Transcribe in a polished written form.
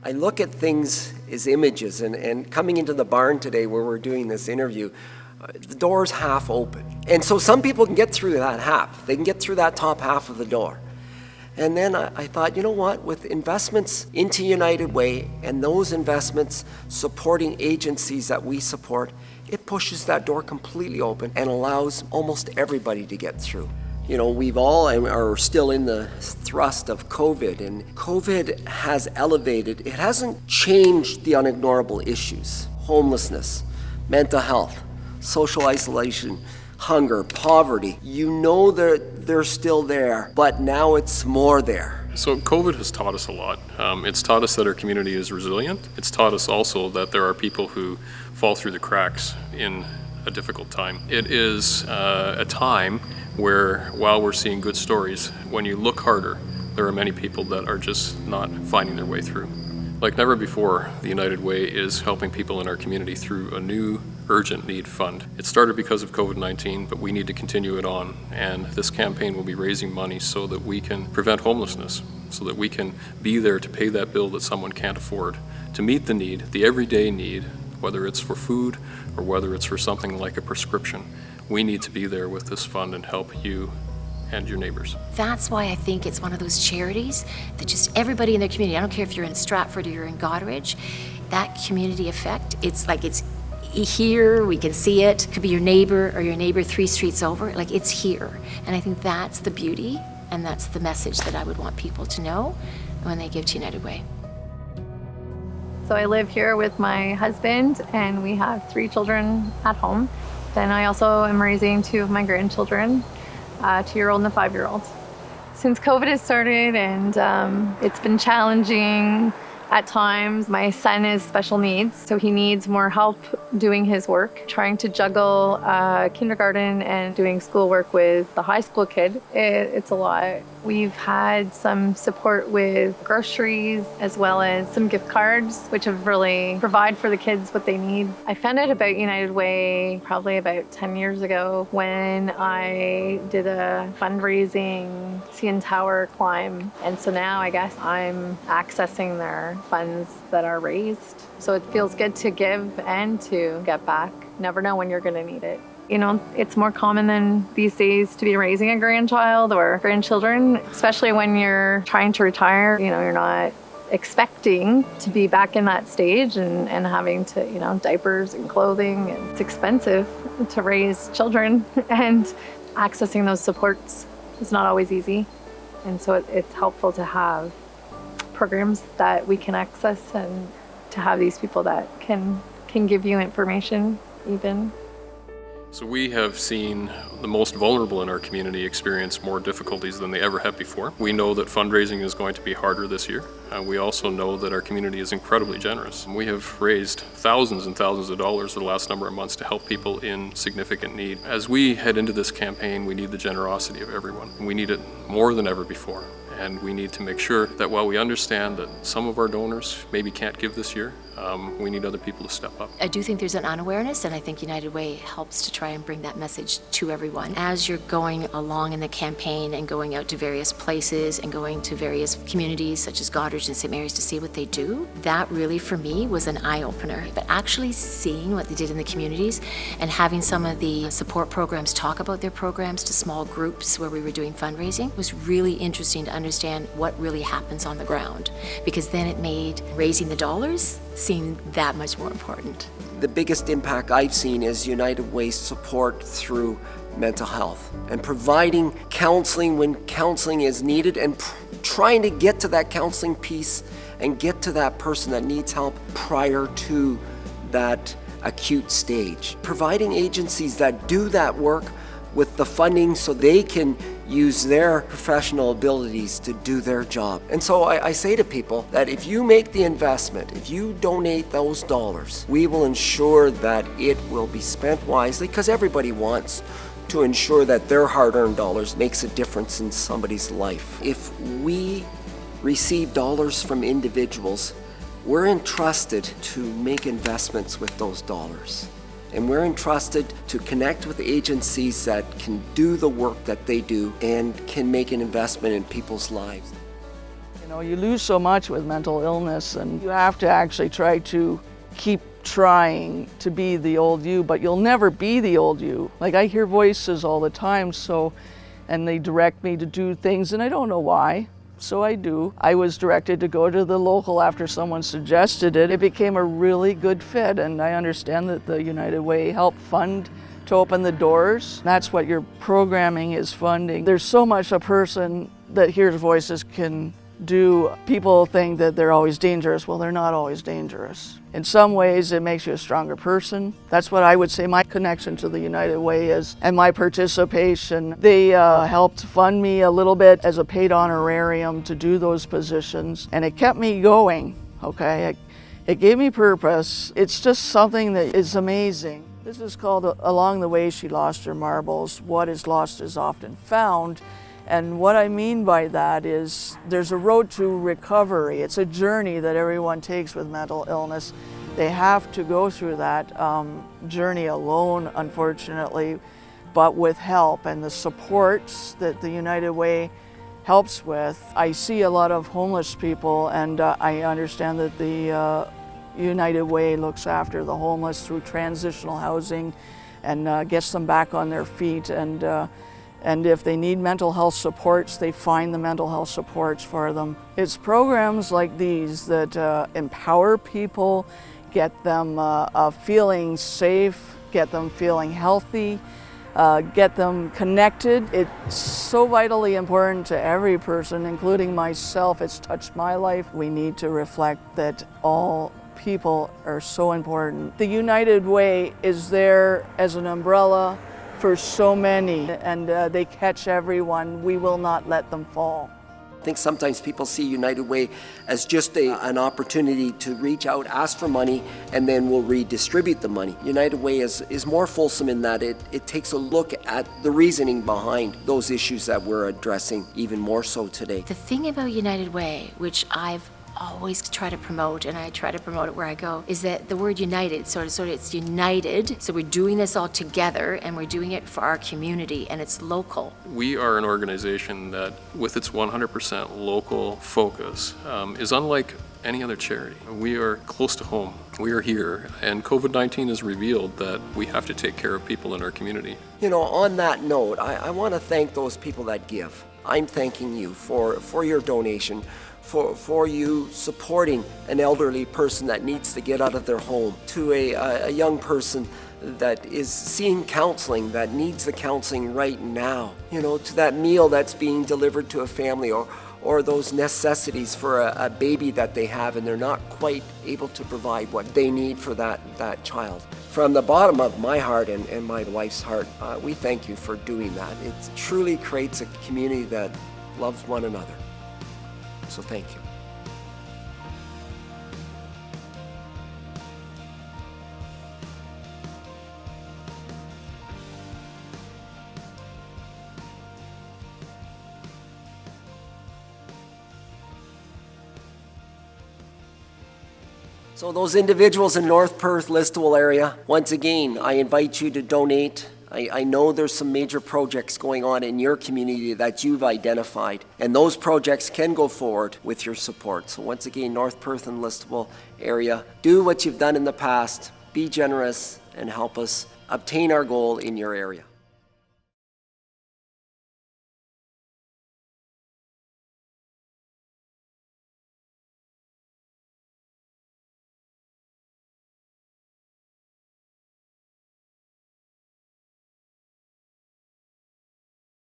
I look at things as images, and coming into the barn today where we're doing this interview, the door's half open. And so some people can get through that half. They can get through that top half of the door. And then I thought, you know what, with investments into United Way and those investments supporting agencies that we support, it pushes that door completely open and allows almost everybody to get through. You know, we've all are still in the thrust of COVID, and COVID has elevated, it hasn't changed the unignorable issues: homelessness, mental health, social isolation, hunger, poverty. You know they're still there, but now it's more there. So COVID has taught us a lot. It's taught us that our community is resilient. It's taught us also that there are people who fall through the cracks in a difficult time. It is a time where, while we're seeing good stories, when you look harder, there are many people that are just not finding their way through. Like never before, the United Way is helping people in our community through a new urgent need fund. It started because of COVID-19, but we need to continue it on. And this campaign will be raising money so that we can prevent homelessness, so that we can be there to pay that bill that someone can't afford, to meet the need, the everyday need, whether it's for food or whether it's for something like a prescription. We need to be there with this fund and help you and your neighbors. That's why I think it's one of those charities that just everybody in their community, I don't care if you're in Stratford or you're in Goderich, that community effect, it's like it's here, we can see it. Could be your neighbor or your neighbor 3 streets over, like it's here. And I think that's the beauty and that's the message that I would want people to know when they give to United Way. So I live here with my husband and we have 3 children at home. Then I also am raising 2 of my grandchildren, a 2-year-old and a 5-year-old. Since COVID has started and it's been challenging at times, my son is special needs, so he needs more help doing his work. Trying to juggle kindergarten and doing schoolwork with the high school kid, it's a lot. We've had some support with groceries as well as some gift cards, which have really provide for the kids what they need. I found out about United Way probably about 10 years ago when I did a fundraising CN Tower climb. And so now I guess I'm accessing their funds that are raised. So it feels good to give and to get back. Never know when you're going to need it. You know, it's more common than these days to be raising a grandchild or grandchildren, especially when you're trying to retire. You know, you're not expecting to be back in that stage and having to, you know, diapers and clothing. And it's expensive to raise children and accessing those supports is not always easy. And so it's helpful to have programs that we can access and to have these people that can give you information even. So we have seen the most vulnerable in our community experience more difficulties than they ever have before. We know that fundraising is going to be harder this year. We also know that our community is incredibly generous. We have raised thousands and thousands of dollars for the last number of months to help people in significant need. As we head into this campaign, we need the generosity of everyone. We need it more than ever before. And we need to make sure that while we understand that some of our donors maybe can't give this year, we need other people to step up. I do think there's an unawareness, and I think United Way helps to try and bring that message to everyone. As you're going along in the campaign and going out to various places and going to various communities such as Goderich and St. Mary's to see what they do, that really for me was an eye-opener. But actually seeing what they did in the communities and having some of the support programs talk about their programs to small groups where we were doing fundraising was really interesting to understand what really happens on the ground, because then it made raising the dollars seem that much more important. The biggest impact I've seen is United Way's support through mental health and providing counseling when counseling is needed and trying to get to that counseling piece and get to that person that needs help prior to that acute stage. Providing agencies that do that work with the funding so they can use their professional abilities to do their job. And so I say to people that if you make the investment, if you donate those dollars, we will ensure that it will be spent wisely, because everybody wants to ensure that their hard-earned dollars makes a difference in somebody's life. If we receive dollars from individuals, we're entrusted to make investments with those dollars. And we're entrusted to connect with agencies that can do the work that they do and can make an investment in people's lives. You know, you lose so much with mental illness, and you have to actually try to keep trying to be the old you, but you'll never be the old you. Like, I hear voices all the time, and they direct me to do things, and I don't know why, so I do. I was directed to go to the local after someone suggested it. It became a really good fit, and I understand that the United Way helped fund to open the doors. That's what your programming is funding. There's so much a person that hears voices can do. People think that they're always dangerous. Well, they're not always dangerous. In some ways, it makes you a stronger person. That's what I would say my connection to the United Way is, and my participation. They helped fund me a little bit as a paid honorarium to do those positions, and it kept me going, okay? It gave me purpose. It's just something that is amazing. This is called Along the Way She Lost Her Marbles. What is lost is often found. And what I mean by that is there's a road to recovery. It's a journey that everyone takes with mental illness. They have to go through that journey alone, unfortunately, but with help and the supports that the United Way helps with. I see a lot of homeless people, and I understand that the United Way looks after the homeless through transitional housing and gets them back on their feet. And if they need mental health supports, they find the mental health supports for them. It's programs like these that empower people, get them feeling safe, get them feeling healthy, get them connected. It's so vitally important to every person, including myself. It's touched my life. We need to reflect that all people are so important. The United Way is there as an umbrella for so many, and they catch everyone. We will not let them fall. I think sometimes people see United Way as just an opportunity to reach out, ask for money, and then we'll redistribute the money. United Way is more fulsome in that it takes a look at the reasoning behind those issues that we're addressing even more so today. The thing about United Way, which I've always try to promote, and I try to promote it where I go, is that the word united, so it's united, so we're doing this all together and we're doing it for our community, and it's local. We are an organization that, with its 100% local focus, is unlike any other charity. We are close to home. We are here, and COVID-19 has revealed that we have to take care of people in our community. You know, on that note, I want to thank those people that give. I'm thanking you for your donation, for you supporting an elderly person that needs to get out of their home, to a young person that is seeing counseling, that needs the counseling right now, you know, to that meal that's being delivered to a family, or those necessities for a baby that they have and they're not quite able to provide what they need for that child. From the bottom of my heart and my wife's heart, we thank you for doing that. It truly creates a community that loves one another. So thank you. So those individuals in North Perth, Listowel area, once again, I invite you to donate. I know there's some major projects going on in your community that you've identified, and those projects can go forward with your support. So once again, North Perth and Listowel area, do what you've done in the past, be generous, and help us obtain our goal in your area.